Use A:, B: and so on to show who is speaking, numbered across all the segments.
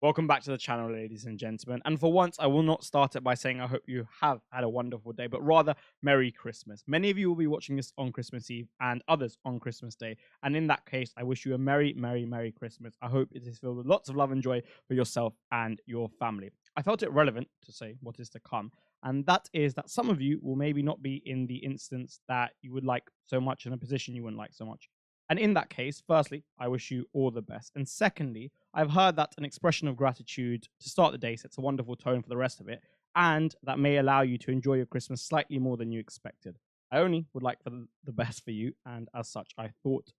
A: Welcome back to the channel, ladies and gentlemen. And for once, I will not start it by saying I hope you have had a wonderful day, but rather Merry Christmas. Many of you will be watching this on Christmas Eve and others on Christmas Day. And in that case, I wish you a Merry, Merry, Merry Christmas. I hope it is filled with lots of love and joy for yourself and your family. I felt it relevant to say what is to come. And that is that some of you will maybe not be in the instance that you would like so much, in a position you wouldn't like so much. And in that case, firstly, I wish you all the best. And secondly, I've heard that an expression of gratitude to start the day sets a wonderful tone for the rest of it, and that may allow you to enjoy your Christmas slightly more than you expected. I only would like for the best for you, and as such, I thought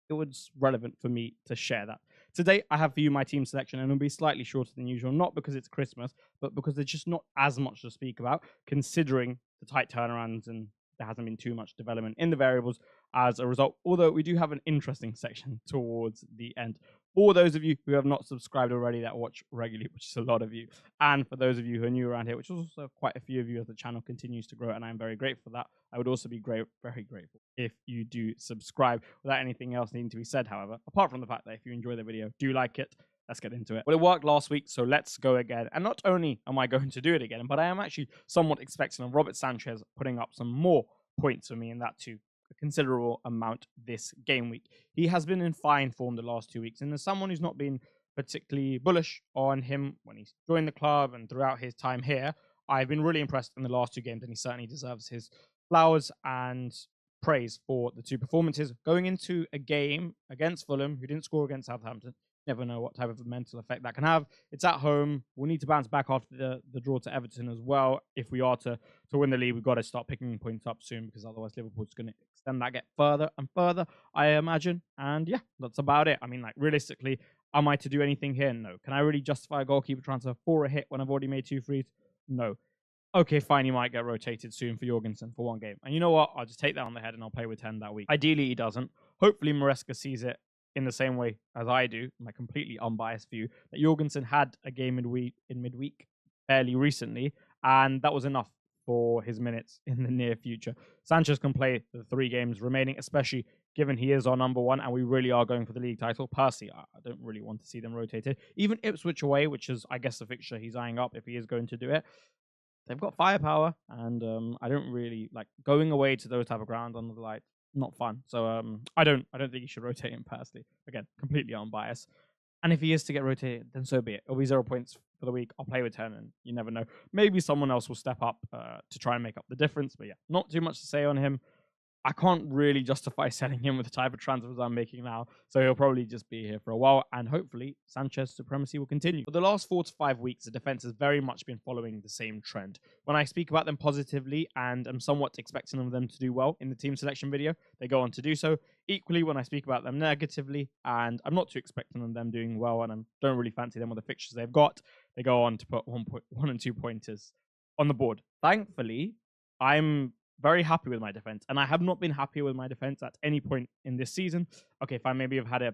A: it was relevant for me to share that. Today, I have for you my team selection, and it'll be slightly shorter than usual, not because it's Christmas, but because there's just not as much to speak about, considering the tight turnarounds and there hasn't been too much development in the variables as a result, although we do have an interesting section towards the end. For those of you who have not subscribed already that watch regularly, which is a lot of you, and for those of you who are new around here, which is also quite a few of you as the channel continues to grow, and I'm very grateful for that, I would also be very grateful if you do subscribe. Without anything else needing to be said, however, apart from the fact that if you enjoy the video, do like it. Let's get into it. Well, it worked last week, so let's go again. And not only am I going to do it again, but I am actually somewhat expecting of Robert Sanchez putting up some more points for me, and that too a considerable amount this game week. He has been in fine form the last 2 weeks, and as someone who's not been particularly bullish on him when he's joined the club and throughout his time here, I've been really impressed in the last 2 games, and he certainly deserves his flowers and praise for the 2 performances. Going into a game against Fulham, who didn't score against Southampton, never know what type of mental effect that can have. It's at home. We'll need to bounce back after the draw to Everton as well. If we are to win the league, we've got to start picking points up soon, because otherwise Liverpool's going to extend that gap further and further, I imagine. And yeah, that's about it. I mean, like, realistically, am I to do anything here? No. Can I really justify a goalkeeper transfer for a hit when I've already made 2 frees? No. Okay, fine, he might get rotated soon for Jorgensen for 1 game. And you know what? I'll just take that on the head and I'll play with 10 that week. Ideally, he doesn't. Hopefully, Maresca sees it in the same way as I do, my completely unbiased view, that Jorgensen had a game in midweek fairly recently, and that was enough for his minutes in the near future. Sanchez can play the 3 games remaining, especially given he is our number 1 and we really are going for the league title. Personally, I don't really want to see them rotated. Even Ipswich away, which is, I guess, the fixture he's eyeing up if he is going to do it. They've got firepower, and I don't really like going away to those type of grounds on the light. Not fun. So I don't think he should rotate him personally. Again, completely unbiased. And if he is to get rotated, then so be it. It'll be 0 points for the week. I'll play with 10, and you never know. Maybe someone else will step up to try and make up the difference. But yeah, not too much to say on him. I can't really justify selling him with the type of transfers I'm making now, so he'll probably just be here for a while, and hopefully Sanchez Supremacy will continue. For the last 4 to 5 weeks, the defense has very much been following the same trend. When I speak about them positively and am somewhat expecting them to do well in the team selection video, they go on to do so. Equally, when I speak about them negatively and I'm not too expecting of them doing well and I don't really fancy them with the fixtures they've got, they go on to put 1 and 2 pointers on the board. Thankfully, I'm very happy with my defense, and I have not been happy with my defense at any point in this season. Okay, fine, maybe I've had a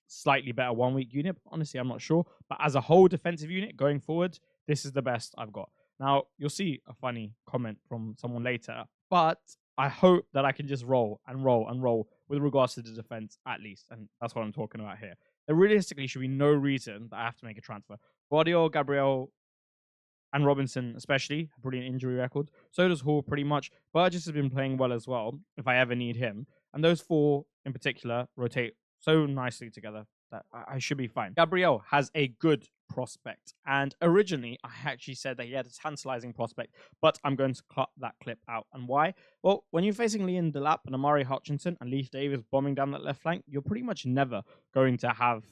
A: slightly better 1 week unit, but honestly, I'm not sure. But as a whole defensive unit going forward, this is the best I've got. Now, you'll see a funny comment from someone later, but I hope that I can just roll and roll and roll with regards to the defense at least, and that's what I'm talking about here. There realistically should be no reason that I have to make a transfer. Guardiola, Gabriel, and Robinson especially, a brilliant injury record. So does Hall pretty much. Burgess has been playing well as well, if I ever need him. And those 4 in particular rotate so nicely together that I should be fine. Gabriel has a good prospect. And originally, I actually said that he had a tantalizing prospect, but I'm going to cut that clip out. And why? Well, when you're facing Liam Delap and Amari Hutchinson and Leif Davis bombing down that left flank, you're pretty much never going to have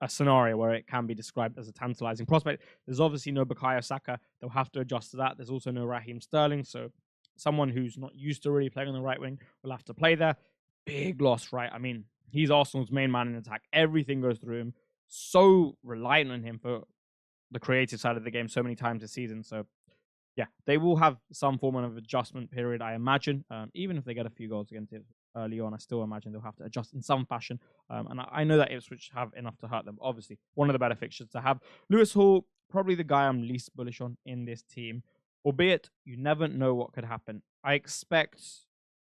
A: a scenario where it can be described as a tantalizing prospect. There's obviously no Bukayo Saka. They'll have to adjust to that. There's also no Raheem Sterling, so someone who's not used to really playing on the right wing will have to play there. Big loss, right? I mean, he's Arsenal's main man in attack. Everything goes through him. So reliant on him for the creative side of the game so many times this season. So yeah, they will have some form of adjustment period, I imagine. Even if they get a few goals against it early on, I still imagine they'll have to adjust in some fashion. And I know that Ipswich have enough to hurt them. Obviously, one of the better fixtures to have. Lewis Hall, probably the guy I'm least bullish on in this team. Albeit, you never know what could happen. I expect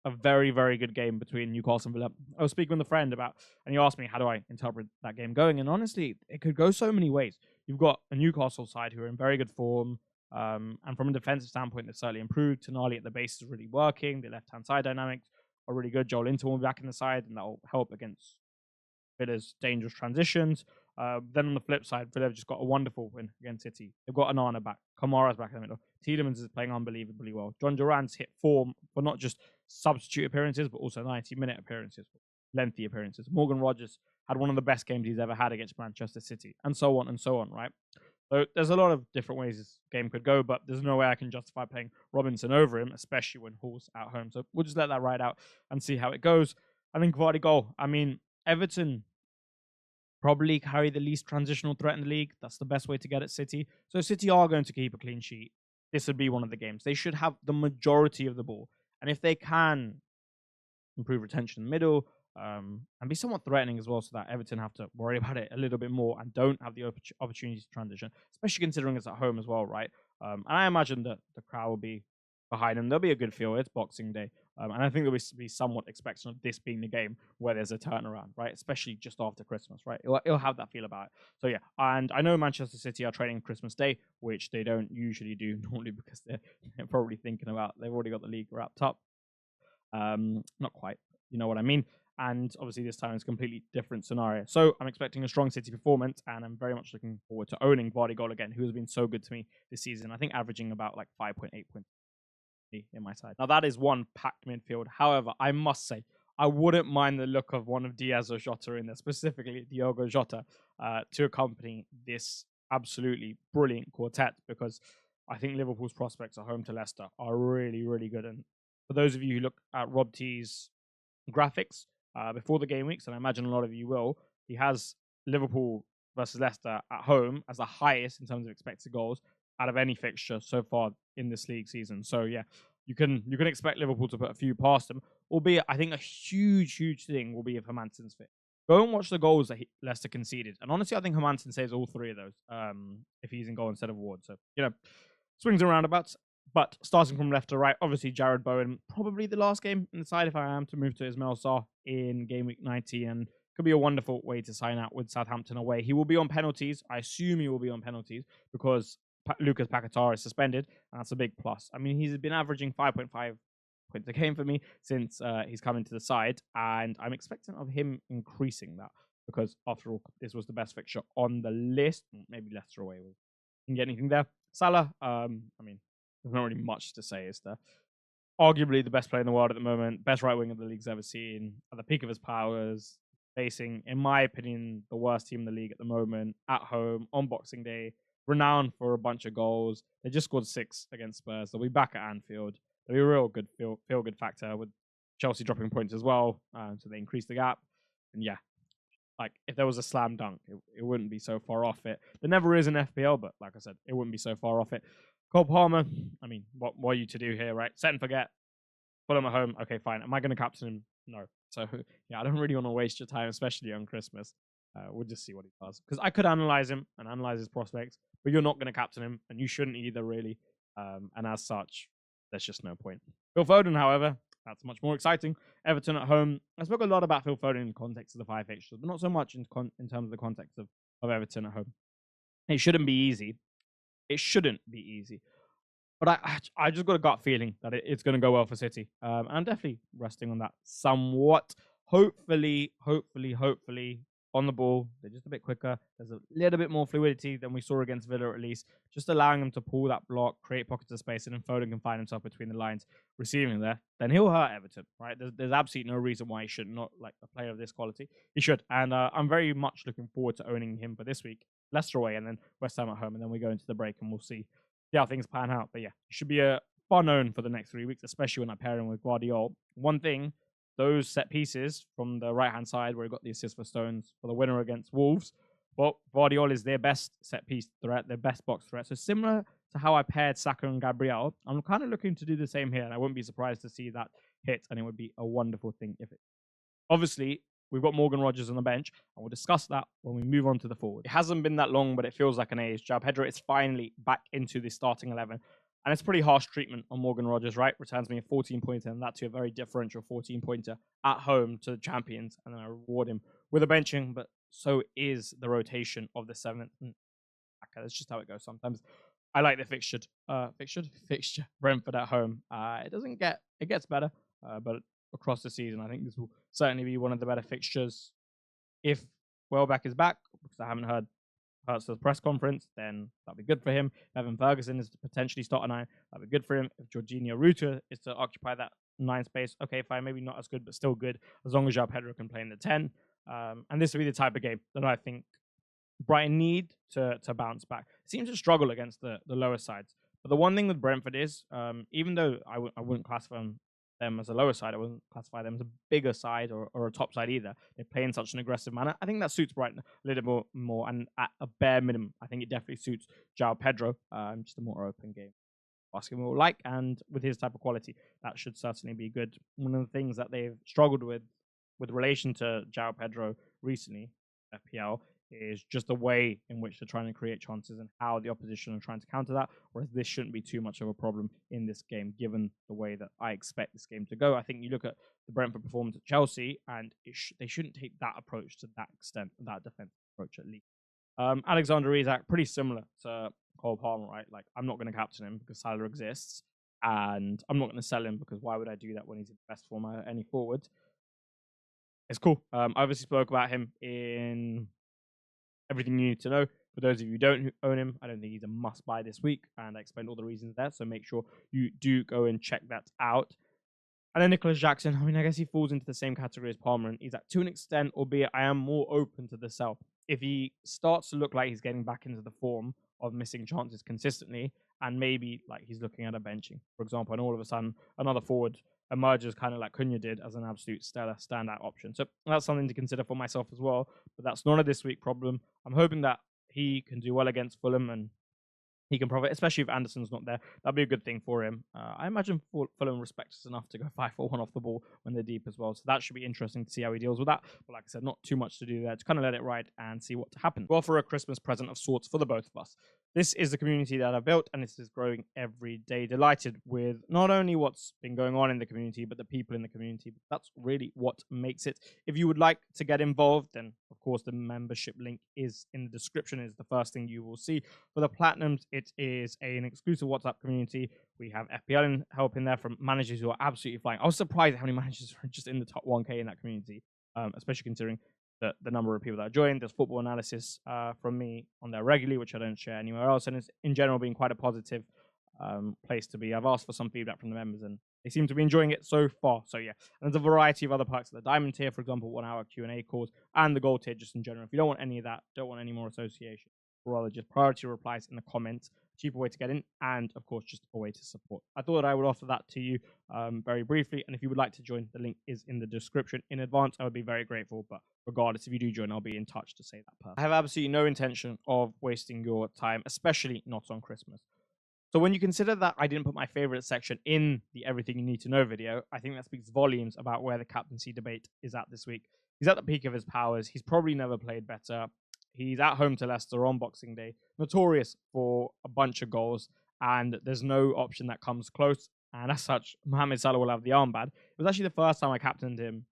A: a very, very good game between Newcastle and Villa. I was speaking with a friend about, and he asked me, how do I interpret that game going? And honestly, it could go so many ways. you've got a Newcastle side who are in very good form. And from a defensive standpoint, they've certainly improved. Tonali at the base is really working. The left-hand side dynamics are really good. Joel Linton will be back in the side, and that will help against Villa's dangerous transitions. Then on the flip side, Villa have just got a wonderful win against City. They've got Onana back. Kamara's back in the middle. Tielemans is playing unbelievably well. John Duran's hit form for not just substitute appearances, but also 90-minute appearances, lengthy appearances. Morgan Rogers had one of the best games he's ever had against Manchester City, and so on, right? So there's a lot of different ways this game could go, but there's no way I can justify playing Robinson over him, especially when Hall's at home. So we'll just let that ride out and see how it goes. I think Vardy goal. I mean, Everton probably carry the least transitional threat in the league. That's the best way to get at City. So City are going to keep a clean sheet. This would be one of the games. They should have the majority of the ball. And if they can improve retention in the middle, and be somewhat threatening as well, so that Everton have to worry about it a little bit more and don't have the opportunity to transition, especially considering it's at home as well, right? And I imagine that the crowd will be behind them. There'll be a good feel. It's Boxing Day. And I think there'll be somewhat expectation of this being the game where there's a turnaround, right? Especially just after Christmas, right? It'll have that feel about it. So yeah, and I know Manchester City are training Christmas Day, which they don't usually do normally because they're probably thinking about, they've already got the league wrapped up. Not quite, you know what I mean? And obviously this time it's a completely different scenario. So I'm expecting a strong City performance, and I'm very much looking forward to owning Vardy goal again, who has been so good to me this season. I think averaging about like 5.8 points in my side. Now that is one packed midfield. However, I must say, I wouldn't mind the look of one of Diaz or Jota in there, specifically Diogo Jota, to accompany this absolutely brilliant quartet, because I think Liverpool's prospects at home to Leicester are really, really good. And for those of you who look at Rob T's graphics before the game weeks, and I imagine a lot of you will, he has Liverpool versus Leicester at home as the highest in terms of expected goals out of any fixture so far in this league season. So yeah, you can expect Liverpool to put a few past them, albeit I think a huge thing will be if Hermansen's fit. Go and watch the goals that Leicester conceded, and honestly, I think Hermansen saves all three of those if he's in goal instead of Ward. So swings and roundabouts. But starting from left to right, obviously Jared Bowen, probably the last game in the side if I am to move to Ismail Sarr in game week 90, and could be a wonderful way to sign out with Southampton away. He will be on penalties. I assume he will be on penalties because Lucas Paquetá is suspended, and that's a big plus. I mean, he's been averaging 5.5 points a game for me since he's come into the side, and I'm expecting of him increasing that because, after all, this was the best fixture on the list. Maybe Leicester away. We can get anything there. Salah, I mean, there's not really much to say, is there? Arguably the best player in the world at the moment, best right winger the league's ever seen, at the peak of his powers, facing, in my opinion, the worst team in the league at the moment, at home, on Boxing Day, renowned for a bunch of goals. They just scored 6 against Spurs. They'll be back at Anfield. There'll be a real good feel-good factor with Chelsea dropping points as well, so they increase the gap. And yeah, like if there was a slam dunk, it wouldn't be so far off it. There never is an FPL, but like I said, it wouldn't be so far off it. Cole Palmer, I mean, what are you to do here, right? Set and forget. Put him at home. Okay, fine. Am I going to captain him? No. So, yeah, I don't really want to waste your time, especially on Christmas. We'll just see what he does. Because I could analyze him and analyze his prospects, but you're not going to captain him, and you shouldn't either, really. And as such, there's just no point. Phil Foden, however, that's much more exciting. Everton at home. I spoke a lot about Phil Foden in the context of the 5 fixtures, but not so much in terms of the context of Everton at home. It shouldn't be easy. It shouldn't be easy. But I just got a gut feeling that it's going to go well for City. And I'm definitely resting on that somewhat. Hopefully, on the ball, they're just a bit quicker. There's a little bit more fluidity than we saw against Villa, at least. Just allowing them to pull that block, create pockets of space, and then Foden can find himself between the lines, receiving there. Then he'll hurt Everton, right? There's absolutely no reason why he should not, like a player of this quality. He should. And I'm very much looking forward to owning him for this week. Leicester away and then West Ham at home, and then we go into the break and we'll see how things pan out. But yeah, it should be a fun own for the next 3 weeks, especially when I pair him with Guardiola. One thing, those set pieces from the right-hand side where he got the assist for Stones for the winner against Wolves, well, Guardiola is their best set-piece threat, their best box threat. So similar to how I paired Saka and Gabriel, I'm kind of looking to do the same here, and I wouldn't be surprised to see that hit, and it would be a wonderful thing if it... Obviously, we've got Morgan Rogers on the bench, and we'll discuss that when we move on to the forward. It hasn't been that long, but it feels like an age. João Pedro is finally back into the starting 11, and it's pretty harsh treatment on Morgan Rogers, right? Returns me a 14-pointer, and that to a very differential 14-pointer at home to the champions, and then I reward him with a benching, but so is the rotation of the 7th. That's just how it goes sometimes. I like the fixture. Brentford at home. It gets better, but across the season, I think this will certainly be one of the better fixtures. If Welbeck is back, because I haven't heard Hurst's press conference, then that'll be good for him. Evan Ferguson is to potentially start a 9. That'll be good for him. If Jorginho Ruta is to occupy that 9 space, okay, fine, maybe not as good, but still good, as long as João Pedro can play in the 10. And this will be the type of game that I think Brighton need to bounce back. Seems to struggle against the lower sides. But the one thing with Brentford is, even though I wouldn't classify them as a lower side, I wouldn't classify them as a bigger side or a top side either. They play in such an aggressive manner. I think that suits Brighton a little more, and at a bare minimum, I think it definitely suits João Pedro. Just a more open game basketball like, and with his type of quality, that should certainly be good. One of the things that they've struggled with relation to João Pedro recently, FPL, is just the way in which they're trying to create chances and how the opposition are trying to counter that, whereas this shouldn't be too much of a problem in this game, given the way that I expect this game to go. I think you look at the Brentford performance at Chelsea, and they shouldn't take that approach to that extent, that defensive approach at least. Alexander Isak, pretty similar to Cole Palmer, right? Like, I'm not going to captain him because Salah exists, and I'm not going to sell him because why would I do that when he's in the best form at any forward? It's cool. I obviously spoke about him in everything you need to know. For those of you who don't own him, I don't think he's a must-buy this week, and I explained all the reasons there, so make sure you do go and check that out. And then Nicholas Jackson, I mean, I guess he falls into the same category as Palmer, and he's at to an extent, albeit I am more open to the sell. If he starts to look like he's getting back into the form of missing chances consistently, and maybe like he's looking at a benching, for example, and all of a sudden another forward emerges kind of like Cunha did as an absolute stellar standout option. So that's something to consider for myself as well, but that's not a this week problem. I'm hoping that he can do well against Fulham and he can profit, especially if Anderson's not there. That'd be a good thing for him. I imagine Fulham respect us enough to go 5-4-1 off the ball when they're deep as well. So that should be interesting to see how he deals with that. But like I said, not too much to do there. To kind of let it ride and see what happens. Well, for a Christmas present of sorts for the both of us. This is the community that I've built, and this is growing every day. Delighted with not only what's been going on in the community, but the people in the community. That's really what makes it. If you would like to get involved, then of course the membership link is in the description. Is the first thing you will see. For the Platinums, it is an exclusive WhatsApp community. We have FPL help in there from managers who are absolutely flying. I was surprised at how many managers are just in the top 1K in that community, especially considering the number of people that joined. There's football analysis from me on there regularly, which I don't share anywhere else. And it's in general been quite a positive place to be. I've asked for some feedback from the members and they seem to be enjoying it so far. So yeah, and there's a variety of other perks. The Diamond tier, for example, 1 hour Q&A calls, and the Gold tier just in general. If you don't want any of that, don't want any more association, or rather just priority replies in the comments, cheaper way to get in, and of course just a way to support. I thought I would offer that to you very briefly, and if you would like to join, the link is in the description. In advance, I would be very grateful, but regardless, if you do join, I'll be in touch to say that part. I have absolutely no intention of wasting your time, especially not on Christmas. So when you consider that I didn't put my favorite section in the Everything You Need to Know video, I think that speaks volumes about where the captaincy debate is at this week. He's at the peak of his powers. He's probably never played better. He's at home to Leicester on Boxing Day, notorious for a bunch of goals, and there's no option that comes close. And as such, Mohamed Salah will have the armband. It was actually the first time I captained him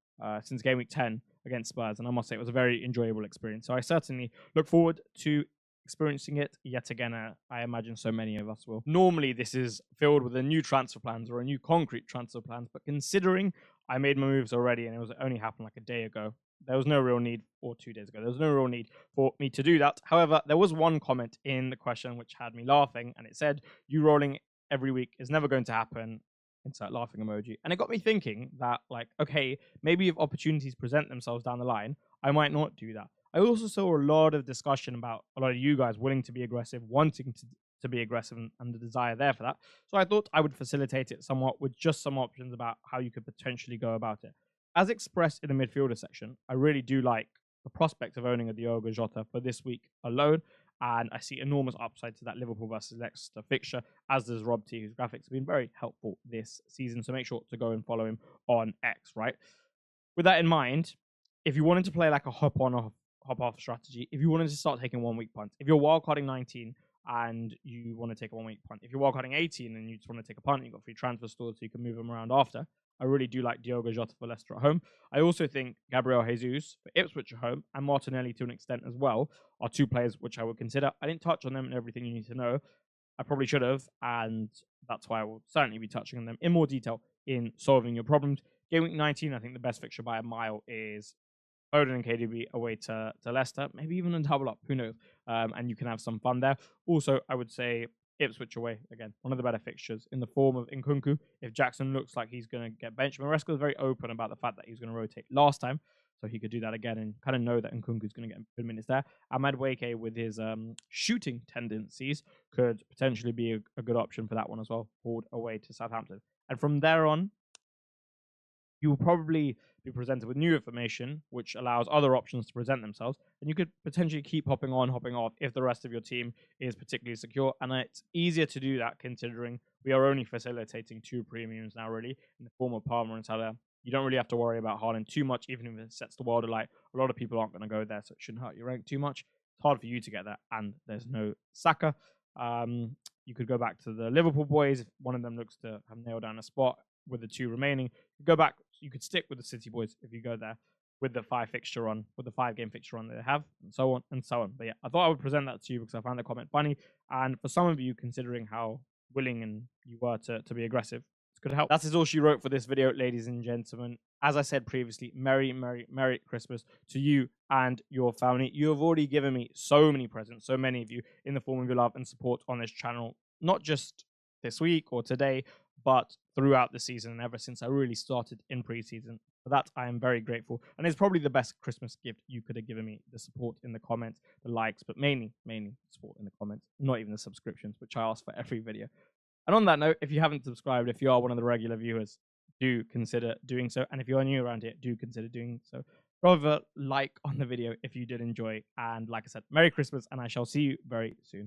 A: since game week 10 against Spurs, and I must say it was a very enjoyable experience. So I certainly look forward to experiencing it yet again. I imagine so many of us will. Normally, this is filled with a new transfer plans or a new concrete transfer plans, but considering I made my moves already and it was only happened like a day ago, there was no real need, or 2 days ago, there was no real need for me to do that. However, there was one comment in the question which had me laughing, and it said, "You rolling every week is never going to happen." Insert laughing emoji. And it got me thinking that, like, okay, maybe if opportunities present themselves down the line, I might not do that. I also saw a lot of discussion about a lot of you guys willing to be aggressive, wanting to be aggressive, and the desire there for that. So I thought I would facilitate it somewhat with just some options about how you could potentially go about it. As expressed in the midfielder section, I really do like the prospect of owning a Diogo Jota for this week alone, and I see enormous upside to that Liverpool versus Leicester fixture, as does Rob T, whose graphics have been very helpful this season, so make sure to go and follow him on X, right? With that in mind, if you wanted to play like a hop-off strategy, if you wanted to start taking 1 week punts, if you're wildcarding 19 and you want to take a 1 week punt, if you're wildcarding 18 and you just want to take a punt, you've got free transfer stores so you can move them around after, I really do like Diogo Jota for Leicester at home. I also think Gabriel Jesus for Ipswich at home and Martinelli to an extent as well are two players which I would consider. I didn't touch on them and everything you need to know. I probably should have, and that's why I will certainly be touching on them in more detail in solving your problems. Game week 19, I think the best fixture by a mile is Foden and KDB away to Leicester, maybe even a double up, who knows? And you can have some fun there. Also, I would say Ipswich away, again, one of the better fixtures in the form of Nkunku. If Jackson looks like he's going to get benched, Maresca was very open about the fact that he was going to rotate last time, so he could do that again and kind of know that Nkunku is going to get good minutes there. Ahmad Wake, with his shooting tendencies, could potentially be a good option for that one as well, forward away to Southampton. And from there on, you will probably be presented with new information, which allows other options to present themselves. And you could potentially keep hopping on, hopping off if the rest of your team is particularly secure. And it's easier to do that considering we are only facilitating 2 premiums now, really, in the form of Palmer and Salah. You don't really have to worry about Haaland too much, even if it sets the world alight. A lot of people aren't going to go there, so it shouldn't hurt your rank too much. It's hard for you to get there, and there's no Saka. You could go back to the Liverpool boys if one of them looks to have nailed down a spot with the 2 remaining. Go back. You could stick with the City boys if you go there with the 5 fixture on, with the 5 game fixture on that they have, and so on and so on. But yeah, I thought I would present that to you because I found the comment funny, and for some of you, considering how willing and you were to be aggressive, it's good help. That is all she wrote for this video, ladies and gentlemen. As I said previously, Merry, Merry, Merry Christmas to you and your family. You have already given me so many presents, so many of you, in the form of your love and support on this channel, not just this week or today, but throughout the season and ever since I really started in preseason. For that, I am very grateful. And it's probably the best Christmas gift you could have given me, the support in the comments, the likes, but mainly support in the comments, not even the subscriptions, which I ask for every video. And on that note, if you haven't subscribed, if you are one of the regular viewers, do consider doing so. And if you are new around here, do consider doing so. Rather like on the video if you did enjoy. And like I said, Merry Christmas, and I shall see you very soon.